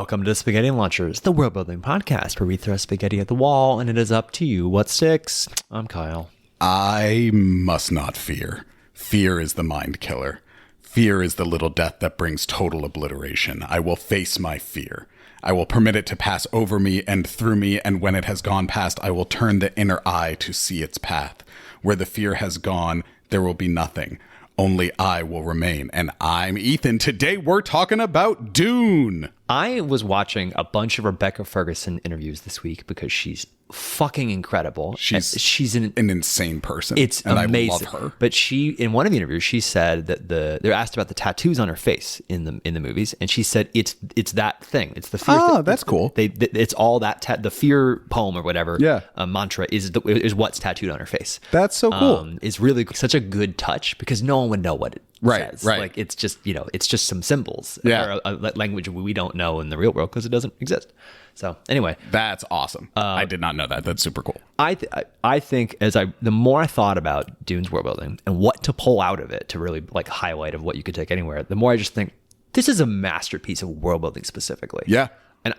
Welcome to Spaghetti Launchers, the world building podcast where we throw spaghetti at the wall and it is up to you what sticks. I'm Kyle. I must not fear. Fear is the mind killer. Fear is the little death that brings total obliteration. I will face my fear. I will permit it to pass over me and through me, and when it has gone past, I will turn the inner eye to see its path. Where the fear has gone, there will be nothing. Only I will remain. And I'm Ethan. Today we're talking about Dune. I was watching a bunch of Rebecca Ferguson interviews this week because she's fucking incredible. She's an insane person. It's amazing. I love her. But she, in one of the interviews, she said that they're asked about the tattoos on her face in the movies, and she said it's that thing. It's the fear. Oh, that's cool. It's all that the fear poem or whatever. Yeah. Mantra is what's tattooed on her face. That's so cool. It's really such a good touch because no one would know what it says. Right. Like it's just it's just some symbols. Yeah. Or a language we don't know in the real world because it doesn't exist. So anyway, that's awesome. I did not know that. That's super cool. I think the more I thought about Dune's world building and what to pull out of it to really like highlight of what you could take anywhere, the more I just think this is a masterpiece of world building specifically. Yeah. And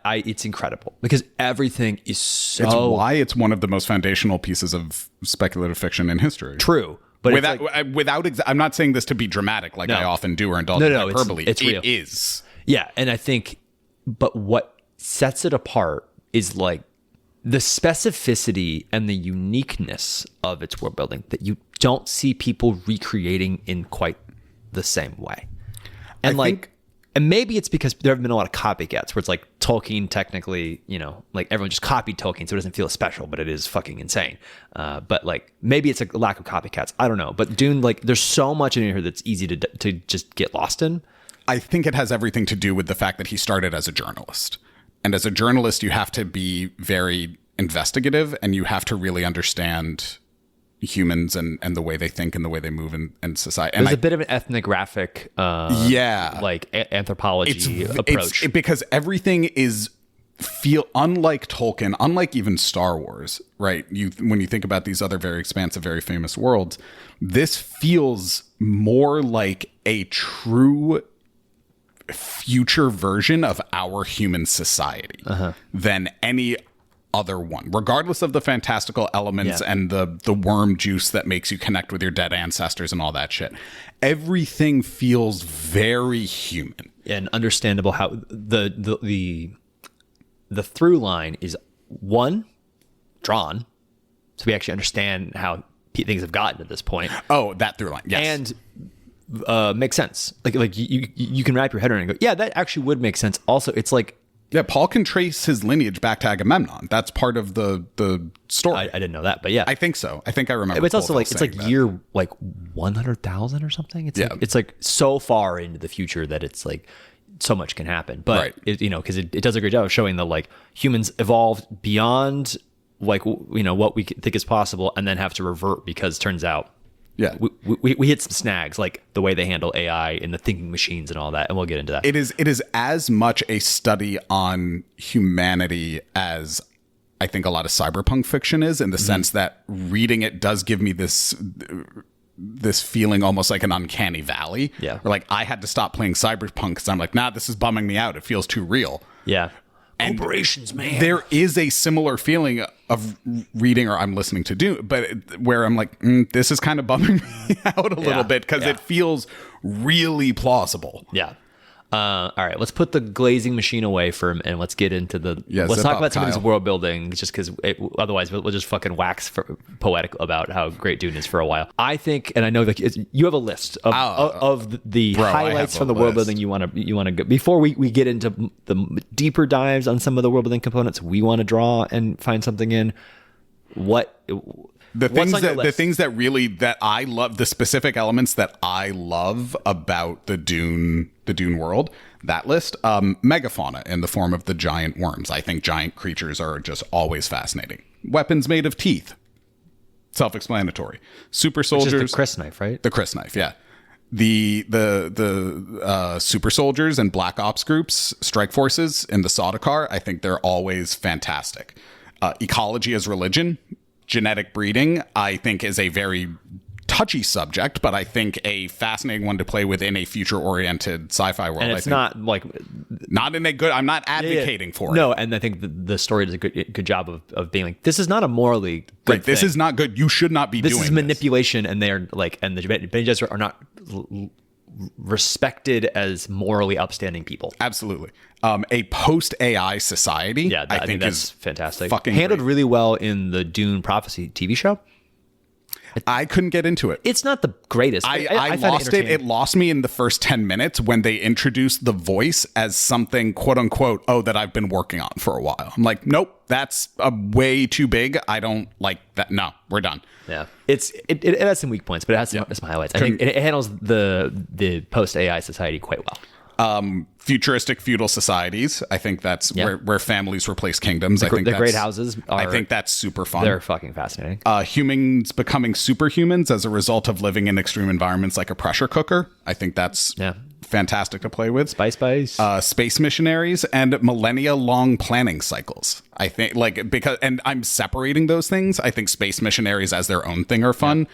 it's incredible because everything is so. It's why it's one of the most foundational pieces of speculative fiction in history. True. But I'm not saying this to be dramatic like I often do or indulge in hyperbole. It's real. It is. Yeah. And I think, but what sets it apart is like the specificity and the uniqueness of its world building that you don't see people recreating in quite the same way. And and maybe it's because there have been a lot of copycats where it's like Tolkien technically, like everyone just copied Tolkien, so it doesn't feel special, but it is fucking insane. But like maybe it's a lack of copycats. I don't know. But Dune, like there's so much in here that's easy to just get lost in. I think it has everything to do with the fact that he started as a journalist. And as a journalist, you have to be very investigative and you have to really understand humans and the way they think and the way they move in society. And there's a bit of an ethnographic, anthropology approach. Because everything unlike Tolkien, unlike even Star Wars, right? When you think about these other very expansive, very famous worlds, this feels more like a true future version of our human society than any other one, regardless of the fantastical elements and the worm juice that makes you connect with your dead ancestors and all that shit. Everything feels very human and understandable. How the through line is drawn, so we actually understand how things have gotten to this point. Oh, that through line, yes, and makes sense. Like you can wrap your head around it and go, yeah, that actually would make sense. Also, it's like. Yeah, Paul can trace his lineage back to Agamemnon. That's part of the story. I didn't know that, but yeah, I think so. I think I remember. But it's also like it's like year 100,000 or something. It's like so far into the future that it's like so much can happen. But because it does a great job of showing that like humans evolved beyond like what we think is possible, and then have to revert because turns out. Yeah, we hit some snags, like the way they handle AI and the thinking machines and all that, and we'll get into that. It is as much a study on humanity as I think a lot of cyberpunk fiction is, in the sense that reading it does give me this feeling almost like an uncanny valley. Yeah, where like I had to stop playing cyberpunk because I'm like, nah, this is bumming me out. It feels too real. Yeah. And corporations, man. There is a similar feeling of reading or I'm listening to Dune, but where I'm like, this is kind of bumming me out a little bit because it feels really plausible. Yeah. All right, let's put the glazing machine away and let's get into let's talk about some of this world building, just because otherwise we'll just fucking wax poetic about how great Dune is for a while. I think, and I know that you have a list of the highlights from the world building you want to go before we get into the deeper dives on some of the world building components we want to draw and find something in. The things that I love, the specific elements that I love about the Dune world, that list, megafauna in the form of the giant worms. I think giant creatures are just always fascinating. Weapons made of teeth. Self-explanatory. Super soldiers. Which is the Chris knife, right? The Chris knife, yeah. The super soldiers and black ops groups, strike forces in the Sardaukar, I think they're always fantastic. Ecology as religion. Genetic breeding, I think, is a very touchy subject, but I think a fascinating one to play with in a future-oriented sci-fi world. And it's not like not in a good. I'm not advocating for it. No, and I think the story does a good job of being like, this is not a morally good Right, this thing. is not good. You should not be doing this. This is manipulation, and they're like, and the Bene Gesserit are not respected as morally upstanding people. Absolutely. A post-AI society, Yeah, I think that's is fantastic. fucking Handled great. really well in the Dune Prophecy TV show. I couldn't get into it. It's not the greatest. I found lost it. entertaining. It lost me in the first 10 minutes when they introduced the voice as something, quote unquote, that I've been working on for a while. I'm like, nope, that's way too big. I don't like that. No, we're done. Yeah, it has some weak points, but it has some highlights. I think it handles the post AI society quite well. Futuristic feudal societies. I think that's where families replace kingdoms. I think The great houses I think that's super fun. They're fucking fascinating. Humans becoming superhumans as a result of living in extreme environments like a pressure cooker. I think that's fantastic to play with. Spice. Space missionaries and millennia long planning cycles. I think and I'm separating those things. I think space missionaries as their own thing are fun.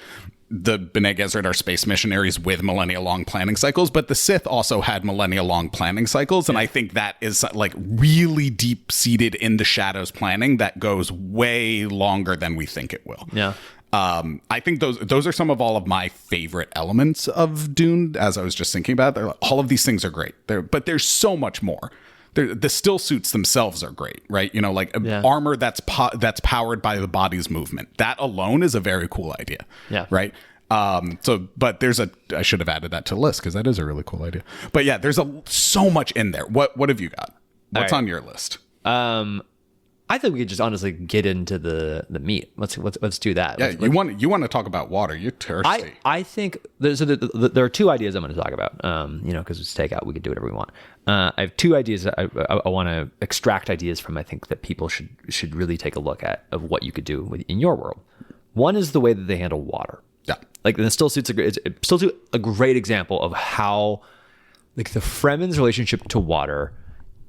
The Bene Gesserit are space missionaries with millennia long planning cycles, but the Sith also had millennia long planning cycles. And I think that is like really deep seated in the shadows planning that goes way longer than we think it will. Yeah. I think those are some of all of my favorite elements of Dune. As I was just thinking about, all of these things are great. But there's so much more. The still suits themselves are great, right? Armor that's powered by the body's movement. That alone is a very cool idea. Yeah. Right. But I should have added that to the list because that is a really cool idea. But yeah, there's so much in there. What have you got? What's on your list? I think we could just honestly get into the meat. Let's do that. Yeah, you want to talk about water? You're thirsty. I think there are two ideas I'm going to talk about. Because it's takeout, we could do whatever we want. I have two ideas. I want to extract ideas from. I think that people should really take a look at of what you could do in your world. One is the way that they handle water. Yeah, like the still suits a great example of how like the Fremen's relationship to water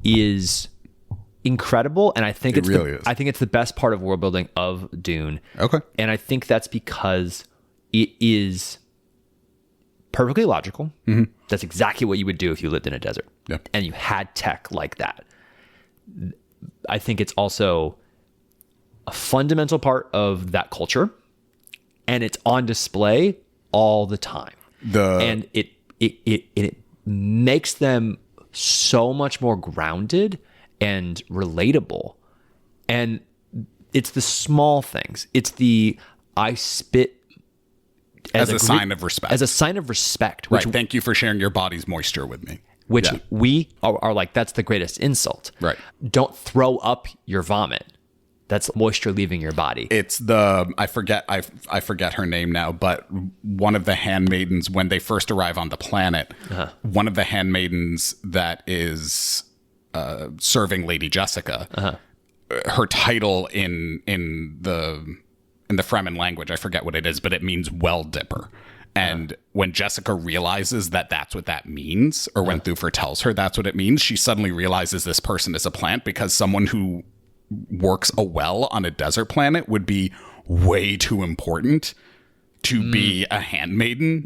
is incredible, and I think it's the best part of world building of Dune. Okay. And I think that's because it is perfectly logical. Mm-hmm. That's exactly what you would do if you lived in a desert. Yep. And you had tech like that. I think it's also a fundamental part of that culture, and it's on display all the time. And it makes them so much more grounded and relatable. And it's the small things. It's the I spit as a sign of respect. As a sign of respect. Right. Thank you for sharing your body's moisture with me. Which we are like, that's the greatest insult. Right. Don't throw up your vomit. That's moisture leaving your body. It's I forget her name now, but one of the handmaidens, when they first arrive on the planet, one of the handmaidens that is serving Lady Jessica, her title in the Fremen language, I forget what it is, but it means well dipper. And when Jessica realizes that that's what that means, or when Thufir tells her that's what it means, she suddenly realizes this person is a plant, because someone who works a well on a desert planet would be way too important to be a handmaiden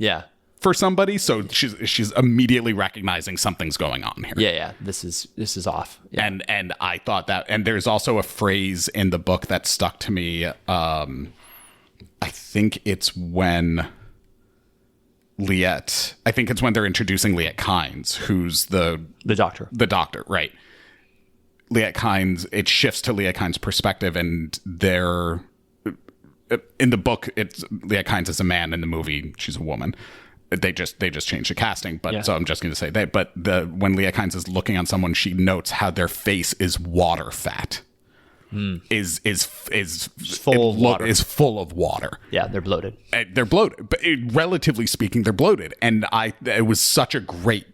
for somebody. So she's immediately recognizing something's going on here. Yeah. This is off. Yeah. And I thought that, and there's also a phrase in the book that stuck to me. I think it's when they're introducing Liet Kynes, who's the doctor. The doctor, right. Liet Kynes, it shifts to Liet Kynes' perspective, and they're in the book, it's Liet Kynes is a man. In the movie, she's a woman. They just changed the casting, but so I'm just going to say that. But when Liet Kynes is looking on someone, she notes how their face is water fat. Is full of water. Is full of water. Yeah, they're bloated. They're bloated, but relatively speaking, they're bloated. And it was such a great.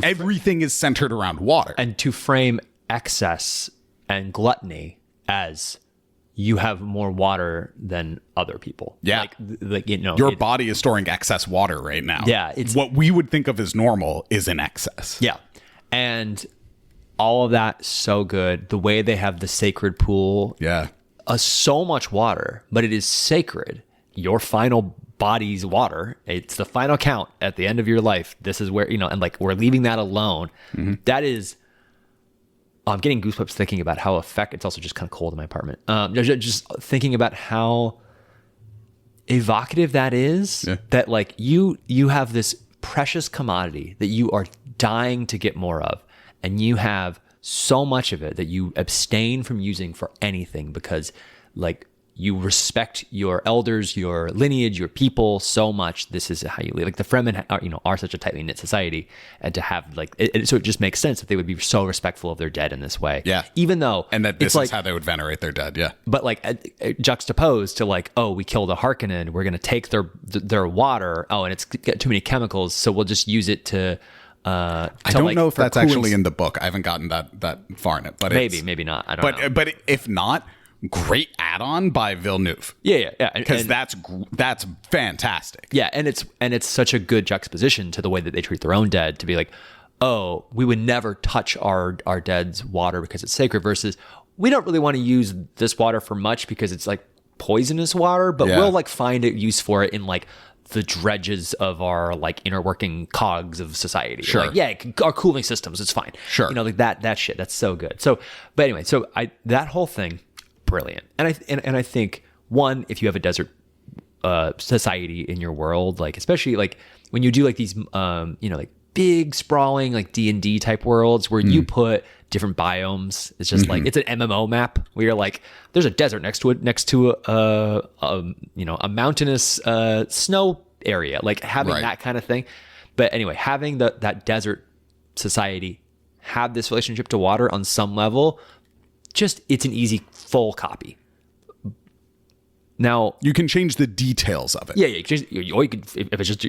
Everything is centered around water, and to frame excess and gluttony as you have more water than other people. Yeah, your body is storing excess water right now. Yeah, it's what we would think of as normal is in excess. Yeah, and all of that so good. The way they have the sacred pool. Yeah, so much water, but it is sacred. your final body's water. It's the final count at the end of your life. This is where, and like we're leaving that alone. That is, I'm getting goosebumps thinking about how it's also just kind of cold in my apartment. Just thinking about how evocative that is, that like you have this precious commodity that you are dying to get more of, and you have so much of it that you abstain from using for anything because like you respect your elders, your lineage, your people so much. This is how you live. Like the Fremen are such a tightly knit society, and to have like so it just makes sense that they would be so respectful of their dead in this way. Yeah, even though and that this is how they would venerate their dead. Yeah, but like juxtaposed to like, oh, we killed a Harkonnen, we're gonna take their water. Oh, and it's got too many chemicals, so we'll just use it to. I don't know if that's actually in the book. I haven't gotten that far in it, but maybe not. I don't know. But if not, great add-on by Villeneuve. Yeah. Because that's fantastic. Yeah, and it's such a good juxtaposition to the way that they treat their own dead, to be like, oh, we would never touch our dead's water because it's sacred, versus we don't really want to use this water for much because it's like poisonous water, but we'll like find a use for it in like the dredges of our like inner working cogs of society. Sure. Like, our cooling systems, it's fine. Sure. Like that shit, that's so good. So, but anyway, that whole thing, brilliant. And I think, one, if you have a desert society in your world, like especially like when you do like these like big sprawling like D&D type worlds where you put different biomes, it's just like it's an MMO map where you're like there's a desert next to a mountainous snow area, like having that kind of thing. But anyway, having that desert society have this relationship to water on some level, just it's an easy full copy. Now you can change the details of it. Yeah. Or you could, if it's just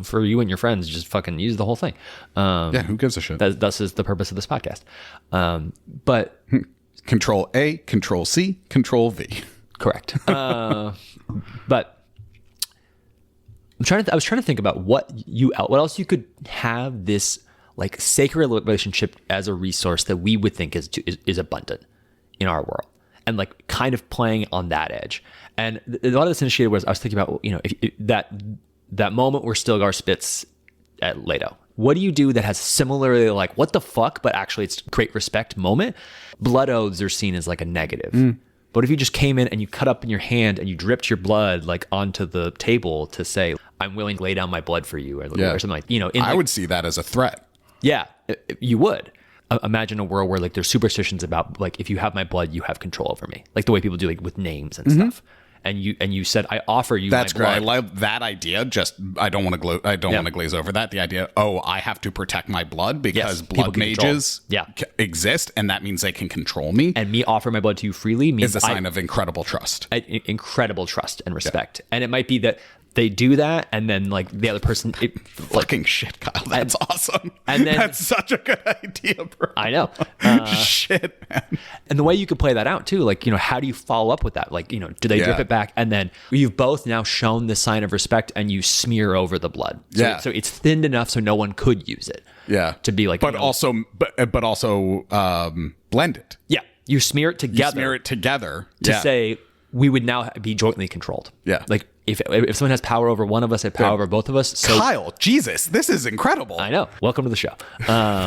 for you and your friends, just fucking use the whole thing. Who gives a shit? That's is the purpose of this podcast. But Control A, Control C, Control V. Correct. But I was trying to think about what else you could have this like sacred relationship as a resource that we would think is abundant in our world, and like kind of playing on that edge. And a lot of this initiated was I was thinking about if that moment where Stilgar spits at Leto. What do you do that has similarly like what the fuck, but actually it's great respect moment? Blood oaths are seen as like a negative. But if you just came in and you cut up in your hand and you dripped your blood like onto the table to say, I'm willing to lay down my blood for you, or something like, I would see that as a threat. Yeah, you would. Imagine a world where like there's superstitions about like, if you have my blood, you have control over me. Like the way people do like with names and stuff. And you said, I offer you That's my blood. great. I love that idea. Just I don't want to glaze over that. The idea, I have to protect my blood because blood mages exist, and that means they can control me. And me offer my blood to you freely means is a sign of incredible trust. Incredible trust and respect. And it might be that they do that, and then like the other person fucking shit, Kyle. That's awesome. And then that's such a good idea, bro. I know. Shit, man. And the way you could play that out too, like, how do you follow up with that? Like, do they drip it back? And then you've both now shown the sign of respect, and you smear over the blood. So it's thinned enough so no one could use it. Yeah. To be like, but also blend it. Yeah. You smear it together. To say we would now be jointly controlled. Yeah. Like if someone has power over one of us, they have power over both of us. So Kyle, Jesus, this is incredible. I know. Welcome to the show.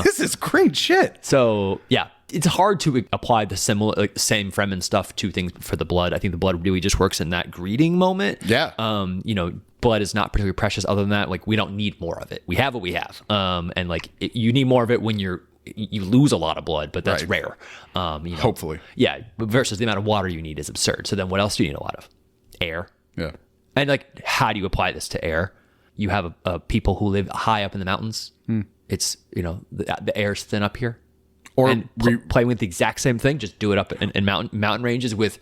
This is great shit. So yeah, it's hard to apply the same Fremen stuff to things for the blood. I think the blood really just works in that greeting moment. Yeah. Blood is not particularly precious. Other than that, like we don't need more of it. We have what we have. And like you need more of it when you lose a lot of blood, but that's rare. Hopefully. Yeah. Versus the amount of water you need is absurd. So then what else do you need a lot of? Air. Yeah. And like, how do you apply this to air? You have people who live high up in the mountains. It's, the air's thin up here. Or play with the exact same thing. Just do it up in mountain ranges with,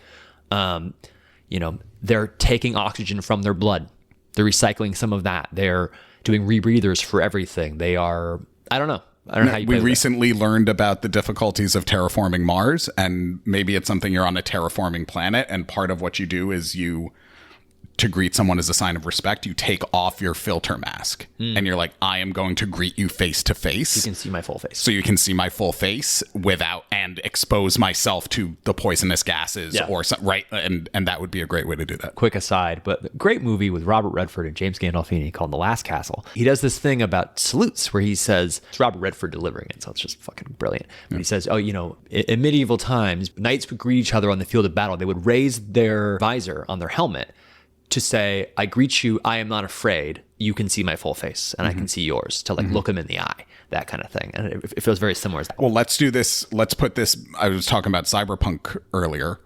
they're taking oxygen from their blood. They're recycling some of that. They're doing rebreathers for everything. They are, I don't know how you. We recently learned about the difficulties of terraforming Mars, and maybe it's something you're on a terraforming planet, and part of what you do is you to greet someone as a sign of respect, you take off your filter mask and you're like, I am going to greet you face to face. You can see my full face. So you can see my full face without and expose myself to the poisonous gases or something, right? And that would be a great way to do that. Quick aside, but great movie with Robert Redford and James Gandolfini called The Last Castle. He does this thing about salutes where he says, it's Robert Redford delivering it, so it's just fucking brilliant. But he says, oh, you know, in medieval times, knights would greet each other on the field of battle. They would raise their visor on their helmet to say, I greet you, I am not afraid. You can see my full face and I can see yours, to like look him in the eye, that kind of thing. And it feels very similar to that. Well, let's do this. Let's put this. I was talking about cyberpunk earlier.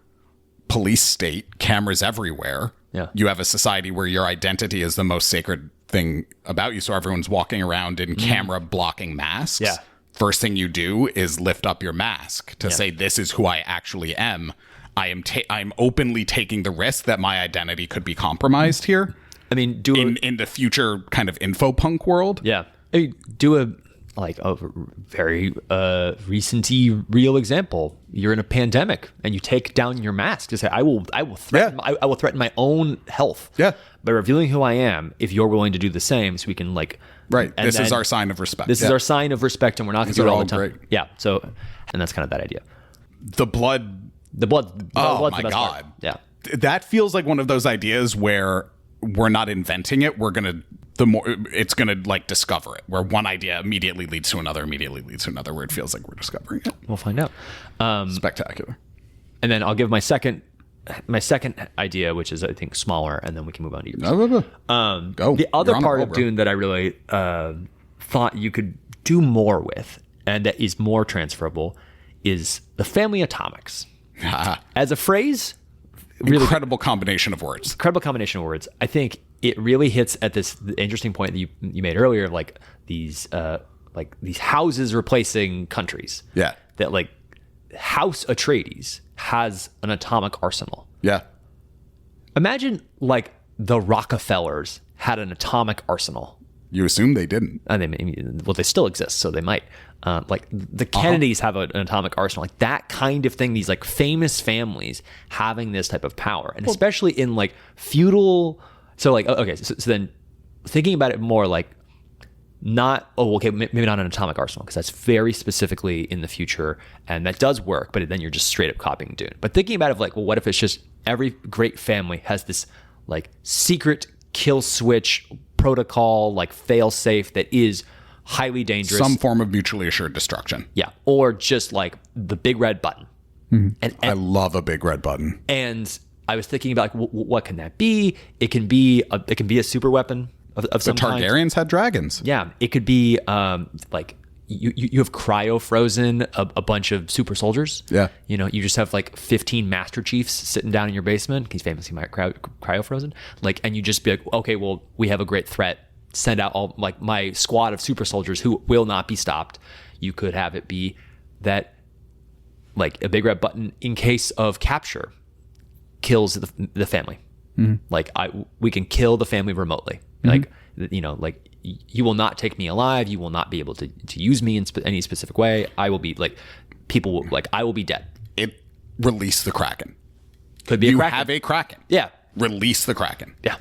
Police state, cameras everywhere. Yeah. You have a society where your identity is the most sacred thing about you. So everyone's walking around in camera blocking masks. Yeah. First thing you do is lift up your mask to say, this is who I actually am. I'm openly taking the risk that my identity could be compromised here. I mean, in the future kind of infopunk world. Yeah. I mean, do a very recent-y real example. You're in a pandemic and you take down your mask to say, I will threaten I will threaten my own health by revealing who I am if you're willing to do the same, so we can Right. This is our sign of respect. This is our sign of respect, and we're not going to do it all the time. Great. Yeah. So, and that's kind of that idea. The blood. Oh my God. Part. Yeah. That feels like one of those ideas where we're not inventing it. It's going to like discover it, where one idea immediately leads to another, where it feels like we're discovering it. We'll find out. Spectacular. And then I'll give my second idea, which is, I think, smaller, and then we can move on to yours. Go. The other part of Dune that I really thought you could do more with, and that is more transferable, is the family atomics. As a phrase, really incredible combination of words. I think it really hits at this interesting point that you made earlier, of like these houses replacing countries. Yeah. That like House Atreides has an atomic arsenal. Yeah. Imagine like the Rockefellers had an atomic arsenal. You assume they didn't. Well, they still exist, so they might. Like the Kennedys have an atomic arsenal, like that kind of thing. These like famous families having this type of power, and especially in like feudal. So like, okay, so then thinking about it more like maybe not an atomic arsenal, because that's very specifically in the future, and that does work, but then you're just straight up copying Dune. But thinking about it like, well, what if it's just every great family has this like secret kill switch protocol, like fail safe, that is highly dangerous, some form of mutually assured destruction. Yeah. Or just like the big red button. And I love a big red button. And I was thinking about like, what can that be? It can be a super weapon of some kind. The Targaryens had dragons. Yeah. It could be like you have cryo frozen a bunch of super soldiers. Yeah. You know, you just have like 15 Master Chiefs sitting down in your basement. He's famously cryo frozen. Like, and you just be like, okay, well, we have a great threat. Send out all like my squad of super soldiers who will not be stopped. You could have it be that like a big red button, in case of capture, kills the family. Like we can kill the family remotely. Like, you know, like you will not take me alive. You will not be able to use me in any specific way. I will be like, I will be dead. It release the Kraken. Could be a Kraken. You have a Kraken. Yeah. Release the Kraken. Yeah.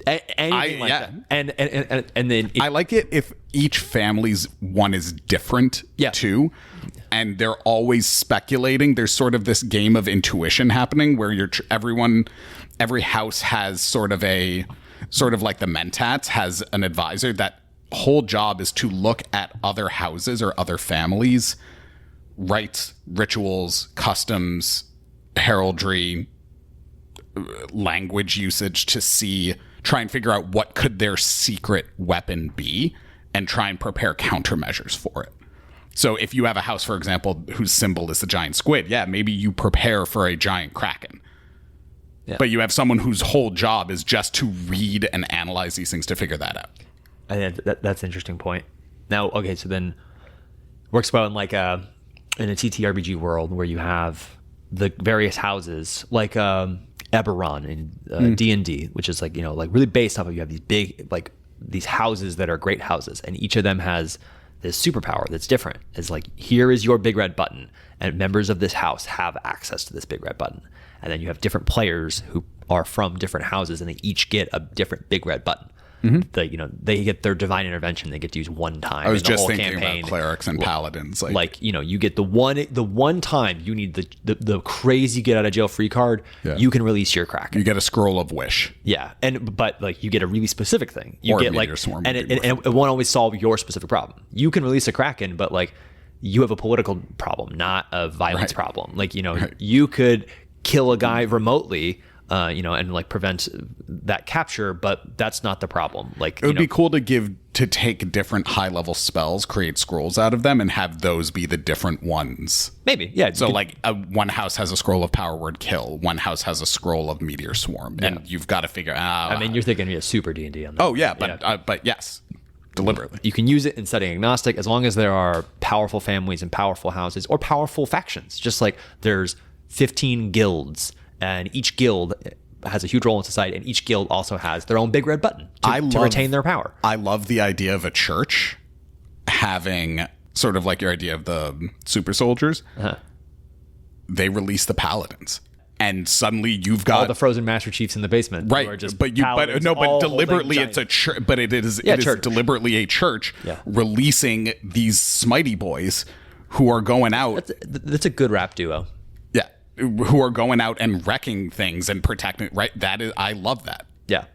Anything like that. And then I like it if each family's one is different too, and they're always speculating. There's sort of this game of intuition happening where every house has sort of like the Mentats has an advisor that whole job is to look at other houses or other families, rites, rituals, customs, heraldry, language usage, to try and figure out what could their secret weapon be and try and prepare countermeasures for it. So if you have a house, for example, whose symbol is the giant squid, maybe you prepare for a giant Kraken. Yeah. But you have someone whose whole job is just to read and analyze these things to figure that out. I think that's an interesting point. Now, okay, so then works well in like in a TTRPG world where you have the various houses, like Eberron in D&D, which is like, you know, like really based off of, you have these big, like these houses that are great houses, and each of them has this superpower that's different. It's like, here is your big red button, and members of this house have access to this big red button. And then you have different players who are from different houses, and they each get a different big red button. They get their divine intervention. They get to use one time. I was in the just whole thinking campaign. about clerics and paladins. You get the one time you need the crazy get out of jail free card. Yeah. You can release your Kraken. You get a scroll of wish. Yeah, but you get a really specific thing. You Or get meteor swarm and would be it won't always solve your specific problem. You can release a Kraken, but you have a political problem, not a violence problem. You could kill a guy remotely. And prevent that capture, but that's not the problem. It would be cool to take different high level spells, create scrolls out of them, and have those be the different ones. Maybe, yeah. So one house has a scroll of power word kill, one house has a scroll of meteor swarm, and you've got to figure out. You're thinking a super D&D on that. Oh yeah, but yes, deliberately. You can use it in setting agnostic as long as there are powerful families and powerful houses or powerful factions. Just like there's 15 guilds. And each guild has a huge role in society, and each guild also has their own big red button to retain their power. I love the idea of a church having sort of like your idea of the super soldiers. Uh-huh. They release the paladins, and suddenly you've got all the frozen master chiefs in the basement, right? But deliberately it's a church. But it is deliberately a church releasing these smitey boys who are going out. That's a good rap duo. Who are going out and wrecking things and protecting, right? I love that. Yeah.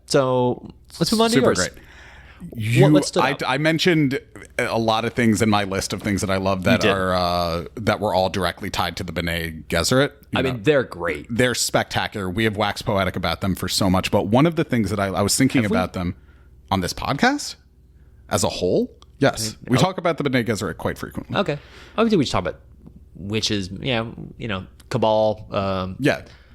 So let's move on to yours. Super great. I mentioned a lot of things in my list of things that I love that are that were all directly tied to the B'nai Gesserit. They're great. They're spectacular. We have waxed poetic about them for so much, but one of the things that I was thinking about them on this podcast as a whole, yes, we talk about the B'nai Gesserit quite frequently. Okay. I think we should talk about witches, cabal.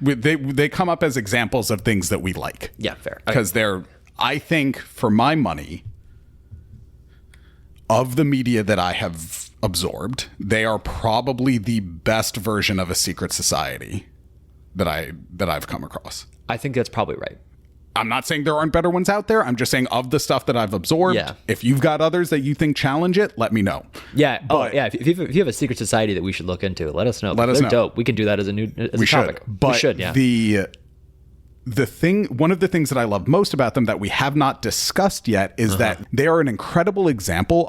They come up as examples of things that we like. Yeah, fair. Because they're, I think, for my money, of the media that I have absorbed, they are probably the best version of a secret society that I've come across. I think that's probably right. I'm not saying there aren't better ones out there. I'm just saying of the stuff that I've absorbed, if you've got others that you think challenge it, let me know. Yeah. If you have a secret society that we should look into, let us know. Let us know. Dope. We can do that as a topic. But we should, yeah. One of the things that I love most about them that we have not discussed yet is that they are an incredible example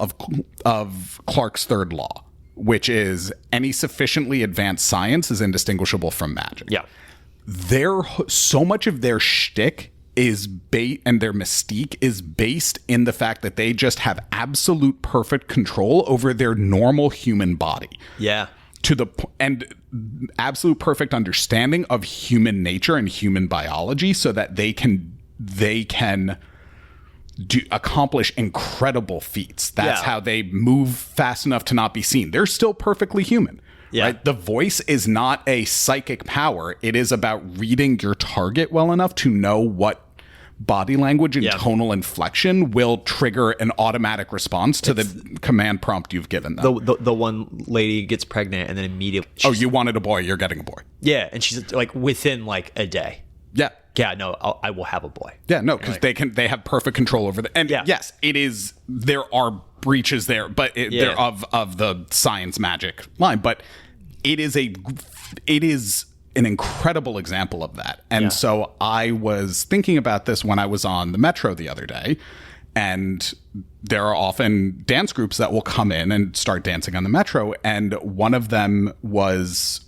of Clarke's third law, which is any sufficiently advanced science is indistinguishable from magic. Yeah. So much of their shtick and their mystique is based in the fact that they just have absolute perfect control over their normal human body. Yeah. And absolute perfect understanding of human nature and human biology so that they can accomplish incredible feats. That's how they move fast enough to not be seen. They're still perfectly human. Yeah. Right? The voice is not a psychic power. It is about reading your target well enough to know what body language and tonal inflection will trigger an automatic response to the command prompt you've given them. The one lady gets pregnant and then immediately... you wanted a boy, you're getting a boy. Yeah, and she's within a day. Yeah. Yeah, no, I will have a boy. Yeah, no, because they have perfect control over the... And yes, there are breaches there, but they're of the science magic line, but it is an incredible example of that. And so I was thinking about this when I was on the Metro the other day, and there are often dance groups that will come in and start dancing on the Metro, and one of them was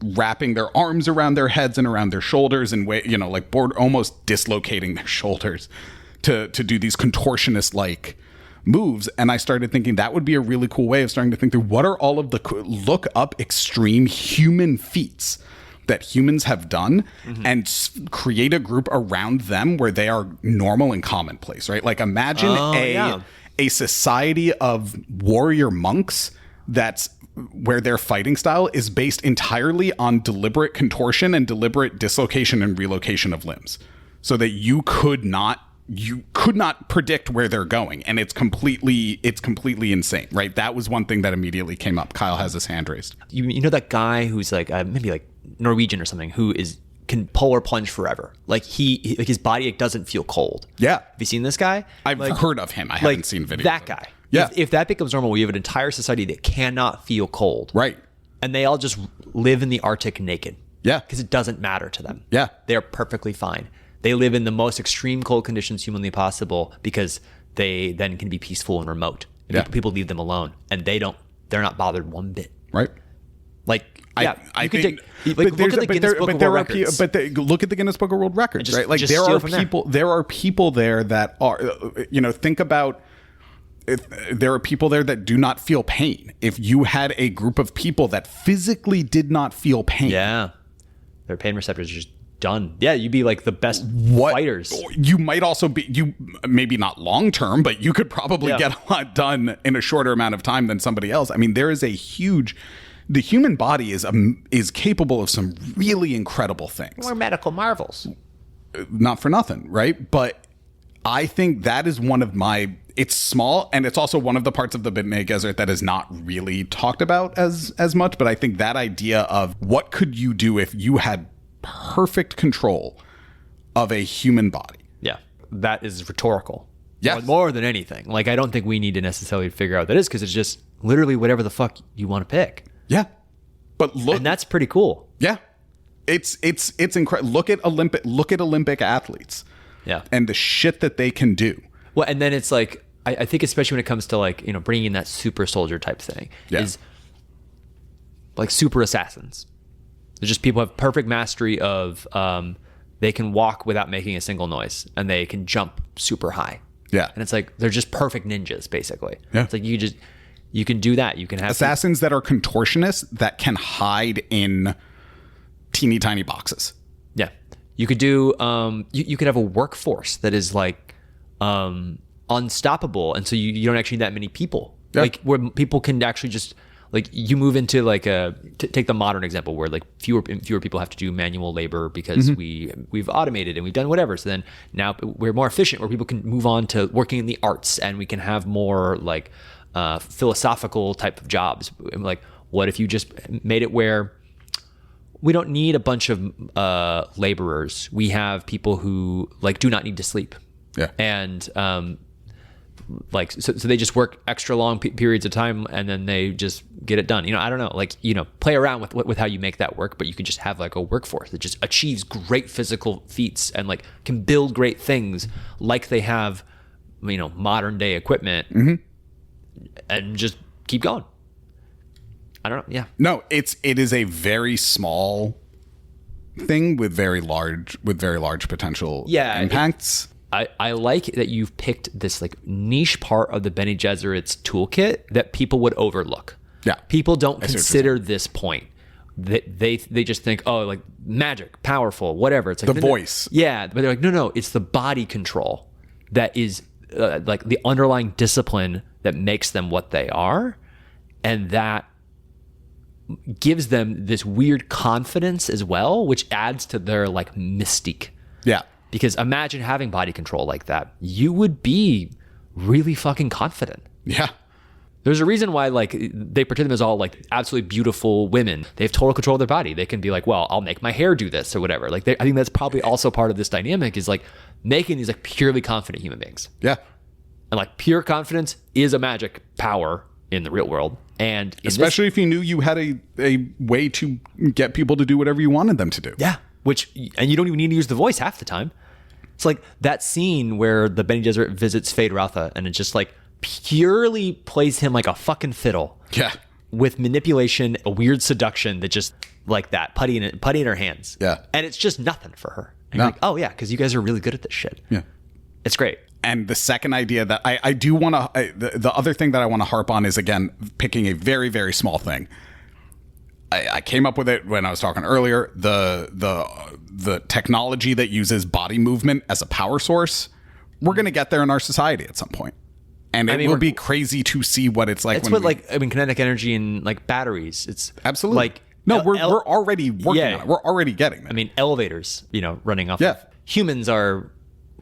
wrapping their arms around their heads and around their shoulders and almost dislocating their shoulders to do these contortionist moves. And I started thinking that would be a really cool way of starting to think through what are all of the look up extreme human feats that humans have done and create a group around them where they are normal and commonplace, right? Imagine a society of warrior monks where their fighting style is based entirely on deliberate contortion and deliberate dislocation and relocation of limbs so that you could not predict where they're going, and it's completely insane, right? That was one thing that immediately came up. Kyle has his hand raised. You know that guy who's maybe Norwegian or something who can polar plunge forever. His body doesn't feel cold. Yeah. Have you seen this guy? I've heard of him. I haven't seen videos. That guy. Yeah. If that becomes normal, we have an entire society that cannot feel cold. Right. And they all just live in the Arctic naked. Yeah. Because it doesn't matter to them. Yeah. They're perfectly fine. They live in the most extreme cold conditions humanly possible because they then can be peaceful and remote. Yeah. People leave them alone, and they're not bothered one bit. Right. Like, yeah, I you could think, take, like, look at the Guinness Book of World Records. Look at the Guinness Book of World Records, just- right? Like just there steal are from there. people, there are people there that are, think about. There are people there that do not feel pain. If you had a group of people that physically did not feel pain, Yeah. Their pain receptors are just done. Yeah, you'd be like the best fighters. You might also be, maybe not long term, but you could probably get a lot done in a shorter amount of time than somebody else. I mean, there is the human body is capable of some really incredible things. More medical marvels. Not for nothing, right? But I think that is one of it's small, and it's also one of the parts of the Bene Gesserit that is not really talked about as much. But I think that idea of what could you do if you had perfect control of a human body. Yeah, that is rhetorical. Yes. More than anything. Like, I don't think we need to necessarily figure out what that is, because it's just literally whatever the fuck you want to pick. Yeah. But look, And that's pretty cool. yeah, it's incredible. Look at Olympic athletes. Yeah. And the shit that they can do. Well, and then it's like, I think especially when it comes to like, bringing in that super soldier type thing, is like super assassins. They're just people who have perfect mastery of, they can walk without making a single noise, and they can jump super high. Yeah. And it's like, they're just perfect ninjas, basically. Yeah. It's like, you can do that. You can have assassins that are contortionists that can hide in teeny tiny boxes. Yeah. You could do, you could have a workforce that is like, unstoppable. And so you don't actually need that many people. Yeah. Like, where people can actually just, like, you move into like take the modern example where like fewer people have to do manual labor because we've automated and we've done whatever. So then now we're more efficient, where people can move on to working in the arts, and we can have more like philosophical type of jobs. Like, what if you just made it where we don't need a bunch of laborers? We have people who like do not need to sleep. Yeah. And like, so they just work extra long periods of time, and then they just get it done. I don't know, like, play around with how you make that work, but you can just have like a workforce that just achieves great physical feats and like can build great things, like they have, modern day equipment, and just keep going. I don't know. Yeah. No, it is a very small thing with very large potential impacts. I like that you've picked this like niche part of the Bene Gesserit's toolkit that people would overlook. Yeah. People don't consider this point. They just think, oh, like magic, powerful, whatever. It's like the voice. Yeah, but they're like, no, it's the body control that is like the underlying discipline that makes them what they are, and that gives them this weird confidence as well, which adds to their like mystique. Yeah. Because imagine having body control like that. You would be really fucking confident. Yeah. There's a reason why like they portray them as all like absolutely beautiful women. They have total control of their body. They can be like, well, I'll make my hair do this or whatever. Like, I think that's probably also part of this dynamic, is like making these like purely confident human beings. Yeah. And like pure confidence is a magic power in the real world. And especially if you knew you had a way to get people to do whatever you wanted them to do. Yeah. And you don't even need to use the voice half the time. It's like that scene where the Bene Gesserit visits Fade Rautha, and it just like purely plays him like a fucking fiddle. Yeah. With manipulation, a weird seduction that just like that, putty in her hands. Yeah. And it's just nothing for her. And you're like, oh yeah, because you guys are really good at this shit. Yeah. It's great. And the second idea that I do want to, the other thing that I want to harp on is, again, picking a very, very small thing. I came up with it when I was talking earlier. The technology that uses body movement as a power source, we're going to get there in our society at some point. And it will be crazy to see what it's like. It's kinetic energy and like batteries. It's absolutely like, no, we're already working on it. We're already getting there. I mean, elevators, running off. Yeah. Of, humans are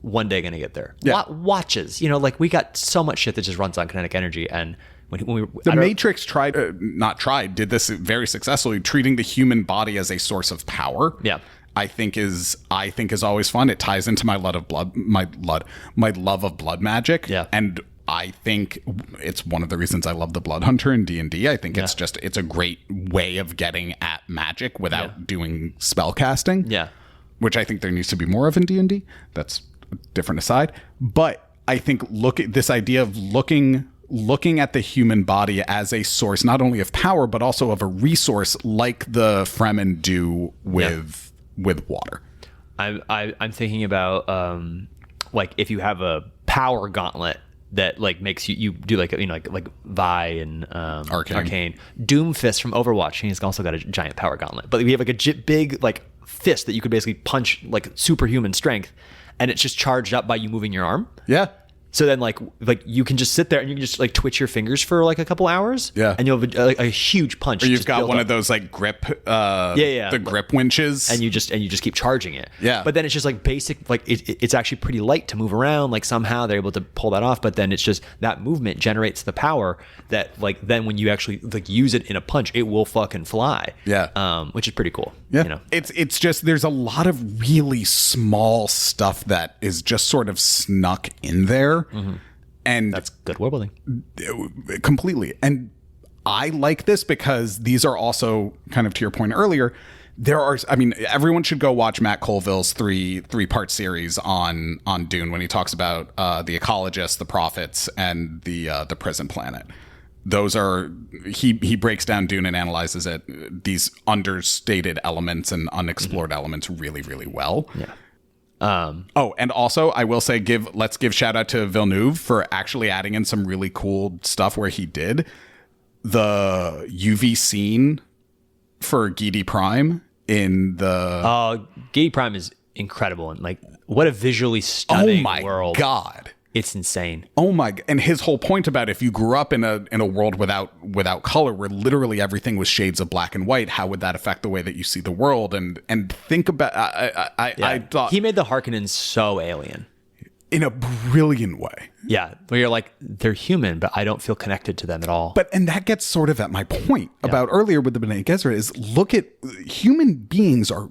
one day going to get there. Yeah. Watches, like we got so much shit that just runs on kinetic energy. And when we the Matrix did this very successfully, treating the human body as a source of power. Yeah. I think is always fun. It ties into my love of blood magic. Yeah. And I think it's one of the reasons I love the Blood Hunter in D&D. I think it's a great way of getting at magic without doing spell casting. Yeah. Which I think there needs to be more of in D&D. That's a different aside. But I think look at this idea of looking at the human body as a source, not only of power, but also of a resource like the Fremen do with water. I'm thinking about like if you have a power gauntlet that like makes you do like like Vi and Arcane. Doomfist from Overwatch, he's also got a giant power gauntlet. But we have like a big like fist that you could basically punch like superhuman strength, and it's just charged up by you moving your arm. Yeah. So then like you can just sit there and you can just like twitch your fingers for like a couple hours. Yeah. And you'll have a huge punch. Or you've got one of those like grip the grip winches. And you just keep charging it. Yeah. But then it's just like basic, like it's actually pretty light to move around. Like somehow they're able to pull that off. But then it's just that movement generates the power that like then when you actually like use it in a punch, it will fucking fly. Yeah. Which is pretty cool. Yeah. You know? It's just there's a lot of really small stuff that is just sort of snuck in there. Mm-hmm. And that's good world building. Completely. And I like this because these are also kind of to your point earlier. Everyone should go watch Matt Colville's three-part series on Dune when he talks about the ecologists, the prophets, and the prison planet. Those are he breaks down Dune and analyzes it, these understated elements and unexplored elements really, really well. Yeah. And also I will say let's give shout out to Villeneuve for actually adding in some really cool stuff where he did the UV scene for Gidi Prime in the Gidi Prime is incredible, and like what a visually stunning world. Oh my god. It's insane. Oh my! And his whole point about if you grew up in a world without color, where literally everything was shades of black and white, how would that affect the way that you see the world? And think about I thought he made the Harkonnens so alien in a brilliant way. Yeah, where you're like they're human, but I don't feel connected to them at all. And that gets sort of at my point about earlier with the Bene Gesserit is look at human beings are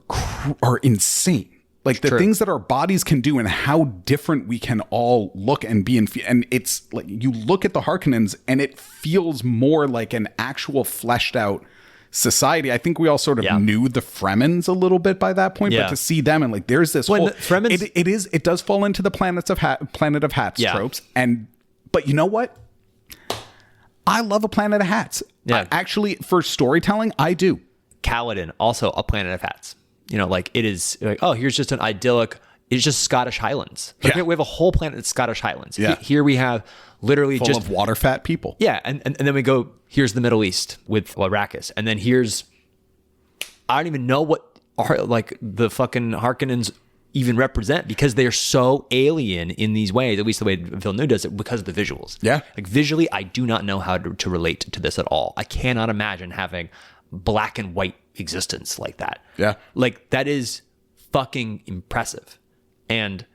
insane. Like the things that our bodies can do and how different we can all look and be and it's like you look at the Harkonnens and it feels more like an actual fleshed out society. I think we all sort of knew the Fremens a little bit by that point, but to see them and like there's this whole Fremens, it does fall into the Planet of Hats tropes. But you know what? I love a Planet of Hats. Yeah. Actually, for storytelling, I do. Kaladin, also a Planet of Hats. You know, like it is like, oh, here's just an idyllic, it's just Scottish Highlands. Like we have a whole planet that's Scottish Highlands. Yeah. Here we have literally full just of water fat people. Yeah. And then we go, here's the Middle East with Arrakis. And then here's, I don't even know what like the fucking Harkonnens even represent because they're so alien in these ways, at least the way Villeneuve does it because of the visuals. Yeah. Like visually, I do not know how to relate to this at all. I cannot imagine having black and white existence like that. Yeah. Like that is fucking impressive. And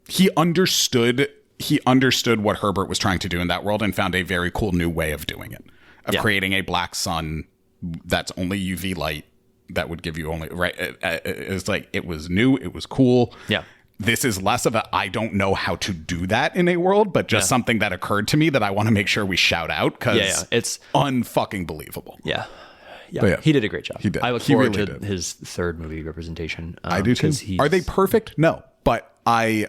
he understood what Herbert was trying to do in that world and found a very cool new way of doing it. Of creating a black sun that's only UV light that would give you only it's like it was new, it was cool. Yeah. This is less of a I don't know how to do that in a world, but just something that occurred to me that I want to make sure we shout out because it's unfucking believable. Yeah. Yeah, he did a great job. He did. I look forward to his third movie representation. I do too. Are they perfect? No, but I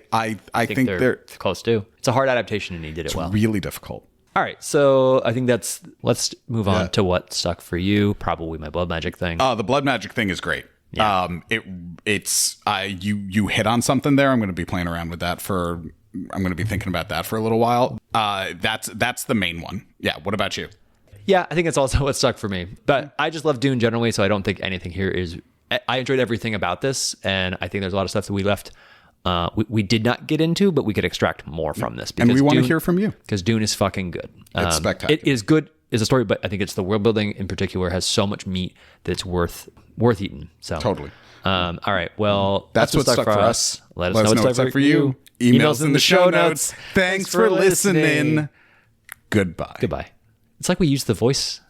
think they're close to. It's a hard adaptation, and he did it well. It's really difficult. All right, so I think let's move on to what stuck for you. Probably my blood magic thing. The blood magic thing is great. Yeah. You hit on something there. I'm going to be playing around with that I'm going to be thinking about that for a little while. That's the main one. Yeah. What about you? Yeah, I think it's also what stuck for me. But I just love Dune generally, so I don't think anything here is... I enjoyed everything about this, and I think there's a lot of stuff that we left... we did not get into, but we could extract more from this. And we want to hear from you. Because Dune is fucking good. It's spectacular. It is good as a story, but I think it's the world building in particular has so much meat that it's worth eating. So totally. All right, well... That's what stuck for us. Let us know what's stuck for you. Emails in the show notes. Thanks for listening. Goodbye. It's like we use the voice.